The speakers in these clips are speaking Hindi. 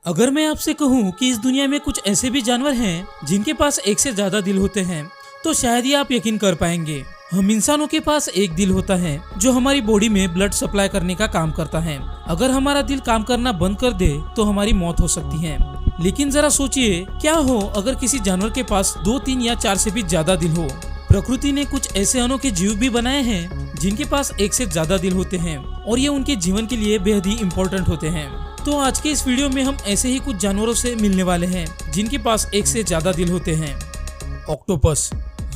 अगर मैं आपसे कहूँ कि इस दुनिया में कुछ ऐसे भी जानवर हैं जिनके पास एक से ज्यादा दिल होते हैं, तो शायद ही आप यकीन कर पाएंगे। हम इंसानों के पास एक दिल होता है जो हमारी बॉडी में ब्लड सप्लाई करने का काम करता है। अगर हमारा दिल काम करना बंद कर दे तो हमारी मौत हो सकती है। लेकिन जरा सोचिए, क्या हो अगर किसी जानवर के पास 2, 3 या 4 से भी ज्यादा दिल हो। प्रकृति ने कुछ ऐसे अनोखे जीव भी बनाए हैं जिनके पास एक से ज्यादा दिल होते हैं और ये उनके जीवन के लिए बेहद ही इम्पोर्टेंट होते हैं। तो आज के इस वीडियो में हम ऐसे ही कुछ जानवरों से मिलने वाले हैं जिनके पास एक से ज्यादा दिल होते हैं। ऑक्टोपस,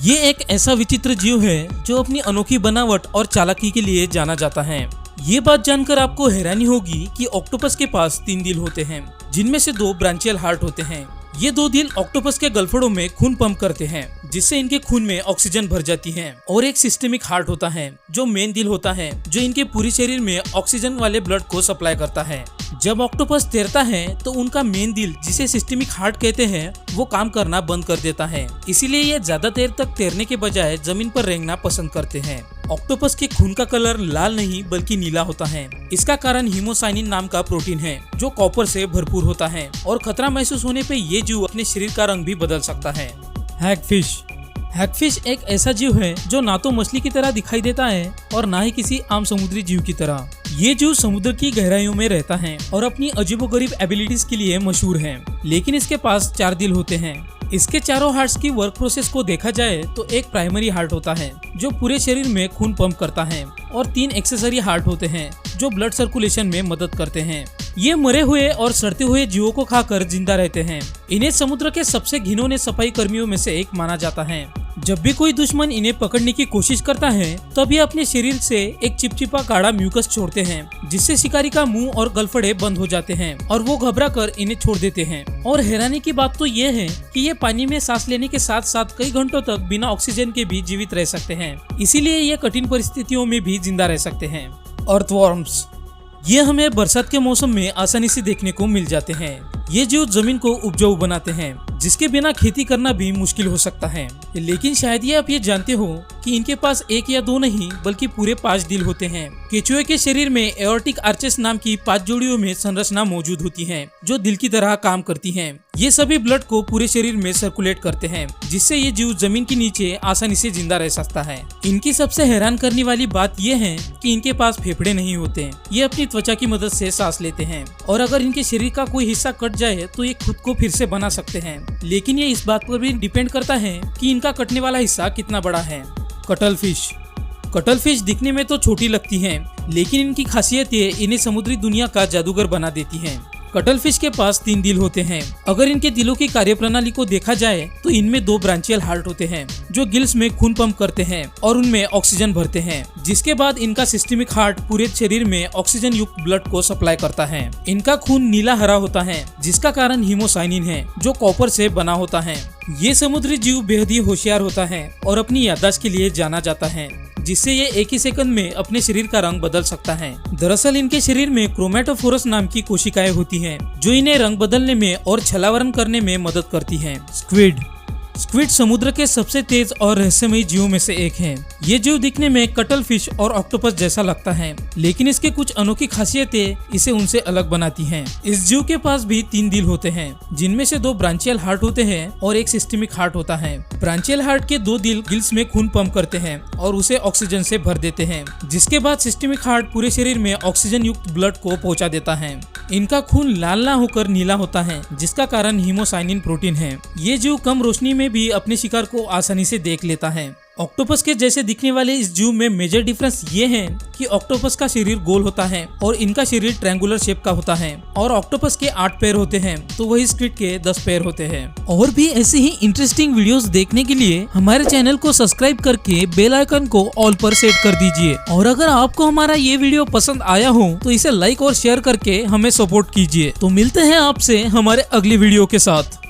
ये एक ऐसा विचित्र जीव है जो अपनी अनोखी बनावट और चालाकी के लिए जाना जाता है। ये बात जानकर आपको हैरानी होगी कि ऑक्टोपस के पास 3 दिल होते हैं, जिनमें से 2 ब्रांचियल हार्ट होते हैं। ये 2 दिल ऑक्टोपस के गलफड़ों में खून पंप करते हैं, जिससे इनके खून में ऑक्सीजन भर जाती है। और एक सिस्टेमिक हार्ट होता है जो मेन दिल होता है, जो इनके पूरे शरीर में ऑक्सीजन वाले ब्लड को सप्लाई करता है। जब ऑक्टोपस तैरता है तो उनका मेन दिल, जिसे सिस्टेमिक हार्ट कहते हैं, वो काम करना बंद कर देता है। इसीलिए ये ज्यादा देर तक तैरने के बजाय जमीन पर रेंगना पसंद करते हैं। ऑक्टोपस के खून का कलर लाल नहीं बल्कि नीला होता है। इसका कारण हीमोसाइनिन नाम का प्रोटीन है जो कॉपर से भरपूर होता है और खतरा महसूस होने पे ये जीव अपने शरीर का रंग भी बदल सकता है। हैगफिश, हैगफिश एक ऐसा जीव है जो ना तो मछली की तरह दिखाई देता है और ना ही किसी आम समुद्री जीव की तरह। ये जीव समुद्र की गहराइयों में रहता है और अपनी अजीबोगरीब एबिलिटीज के लिए मशहूर है। लेकिन इसके पास 4 दिल होते हैं। इसके चारों हार्ट्स की वर्क प्रोसेस को देखा जाए तो एक प्राइमरी हार्ट होता है जो पूरे शरीर में खून पंप करता है और 3 एक्सेसरी हार्ट होते हैं जो ब्लड सर्कुलेशन में मदद करते हैं। ये मरे हुए और सड़ते हुए जीवों को खाकर जिंदा रहते हैं। इन्हें समुद्र के सबसे घिनौने सफाई कर्मियों में से एक माना जाता है। जब भी कोई दुश्मन इन्हें पकड़ने की कोशिश करता है तब ये अपने शरीर से एक चिपचिपा गाढ़ा म्यूकस छोड़ते हैं, जिससे शिकारी का मुंह और गलफड़े बंद हो जाते हैं और वो घबराकर इन्हें छोड़ देते हैं। और हैरानी की बात तो ये है कि ये पानी में सांस लेने के साथ साथ कई घंटों तक बिना ऑक्सीजन के भी जीवित रह सकते हैं। इसीलिए ये कठिन परिस्थितियों में भी जिंदा रह सकते हैं। अर्थवर्म्स, ये हमें बरसात के मौसम में आसानी से देखने को मिल जाते हैं। ये जीव जमीन को उपजाऊ बनाते हैं, जिसके बिना खेती करना भी मुश्किल हो सकता है। लेकिन शायद ये आप ये जानते हो कि इनके पास 1 या 2 नहीं बल्कि पूरे 5 दिल होते हैं। केचुए के शरीर में एओर्टिक आर्चेस नाम की 5 जोड़ियों में संरचना मौजूद होती है जो दिल की तरह काम करती हैं। ये सभी ब्लड को पूरे शरीर में सर्कुलेट करते हैं, जिससे ये जीव जमीन के नीचे आसानी से जिंदा रह सकता है। इनकी सबसे हैरान करने वाली बात यह है कि इनके पास फेफड़े नहीं होते। ये अपनी त्वचा की मदद से सांस लेते हैं और अगर इनके शरीर का कोई हिस्सा कट जाए तो ये खुद को फिर से बना सकते हैं। लेकिन ये इस बात पर भी डिपेंड करता है कि इनका कटने वाला हिस्सा कितना बड़ा है। कटलफिश, कटलफिश दिखने में तो छोटी लगती हैं, लेकिन इनकी खासियतें इन्हें समुद्री दुनिया का जादूगर बना देती हैं। कटलफिश के पास 3 दिल होते हैं। अगर इनके दिलों की कार्यप्रणाली को देखा जाए तो इनमें 2 ब्रांचियल हार्ट होते हैं जो गिल्स में खून पंप करते हैं और उनमें ऑक्सीजन भरते हैं, जिसके बाद इनका सिस्टेमिक हार्ट पूरे शरीर में ऑक्सीजन युक्त ब्लड को सप्लाई करता है। इनका खून नीला हरा होता है, जिसका कारण हीमोसाइनिन है जो कॉपर से बना होता है। ये समुद्री जीव बेहद ही होशियार होता है और अपनी याददाश्त के लिए जाना जाता है, जिससे ये एक ही सेकंड में अपने शरीर का रंग बदल सकता है। दरअसल इनके शरीर में क्रोमेटोफोरस नाम की कोशिकाएं होती हैं जो इन्हें रंग बदलने में और छलावरण करने में मदद करती हैं। स्क्विड समुद्र के सबसे तेज और रहस्यमयी जीवों में से एक है। ये जीव दिखने में कटलफिश और ऑक्टोपस जैसा लगता है, लेकिन इसके कुछ अनोखी खासियतें इसे उनसे अलग बनाती हैं। इस जीव के पास भी 3 दिल होते हैं, जिनमें से 2 ब्रांचियल हार्ट होते हैं और एक सिस्टेमिक हार्ट होता है। ब्रांचियल हार्ट के 2 दिल गिल्स में खून पंप करते हैं और उसे ऑक्सीजन से भर देते हैं, जिसके बाद सिस्टेमिक हार्ट पूरे शरीर में ऑक्सीजन युक्त ब्लड को पहुंचा देता है। इनका खून लाल ना होकर नीला होता है, जिसका कारण हीमोसाइनिन प्रोटीन है। ये जीव कम रोशनी में भी अपने शिकार को आसानी से देख लेता है। ऑक्टोपस के जैसे दिखने वाले इस जीव में मेजर डिफरेंस ये है कि ऑक्टोपस का शरीर गोल होता है और इनका शरीर ट्रायंगुलर शेप का होता है। और ऑक्टोपस के 8 पैर होते हैं तो वही स्क्विड के 10 पैर होते हैं। और भी ऐसे ही इंटरेस्टिंग वीडियोस देखने के लिए हमारे चैनल को सब्सक्राइब करके बेल आइकन को ऑल पर सेट कर दीजिए। और अगर आपको हमारा ये वीडियो पसंद आया हो तो इसे लाइक और शेयर करके हमें सपोर्ट कीजिए। तो मिलते हैं आपसे हमारे अगली वीडियो के साथ।